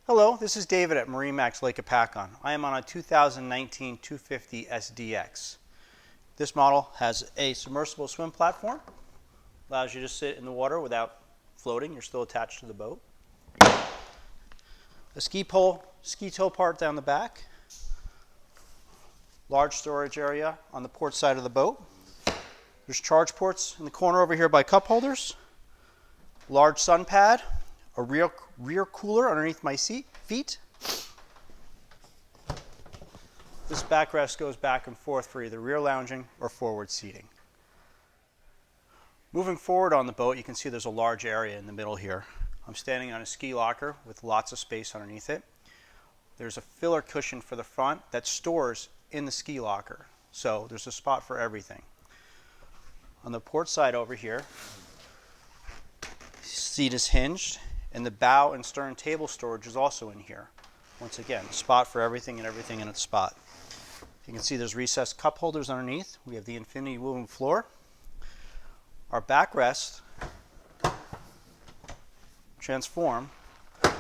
Hello, this is David at MarineMax Lake Hopatcong. I am on a 2019 250 SDX. This model has a submersible swim platform, allows you to sit in the water without floating. You're still attached to the boat. A ski tow part down the back. Large storage area on the port side of the boat. There's charge ports in the corner over here by cup holders. Large sun pad. A rear cooler underneath my feet. This backrest goes back and forth for either rear lounging or forward seating. Moving forward on the boat, you can see there's a large area in the middle here. I'm standing on a ski locker with lots of space underneath it. There's a filler cushion for the front that stores in the ski locker, so there's a spot for everything. On the port side over here, seat is hinged. And the bow and stern table storage is also in here. Once again, a spot for everything and everything in its spot. You can see there's recessed cup holders underneath. We have the infinity woven floor. Our backrest transform so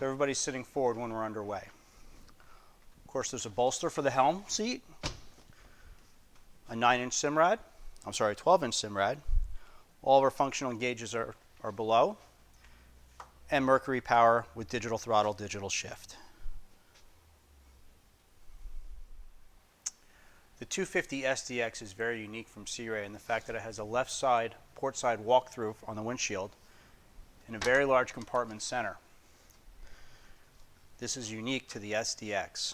everybody's sitting forward when we're underway. Of course, there's a bolster for the helm seat, a 12-inch Simrad. All of our functional gauges are below. And Mercury power with digital throttle, digital shift. The 250 SDX is very unique from Sea Ray in the fact that it has a left side, port side walk-through on the windshield and a very large compartment center. This is unique to the SDX.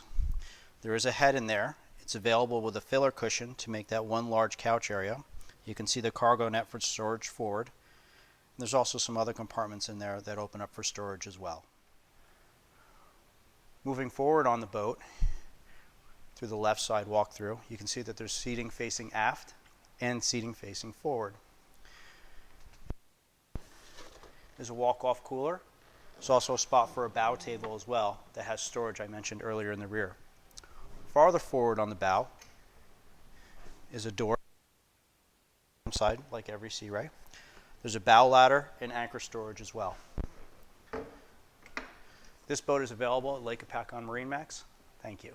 There is a head in there. It's available with a filler cushion to make that one large couch area. You can see the cargo net for storage forward. There's also some other compartments in there that open up for storage as well. Moving forward on the boat, through the left side walk-through, you can see that there's seating facing aft and seating facing forward. There's a walk-off cooler. There's also a spot for a bow table as well that has storage I mentioned earlier in the rear. Farther forward on the bow is a door side like every Sea Ray. There's a bow ladder and anchor storage as well. This boat is available at Lake Hopatcong MarineMax. Thank you.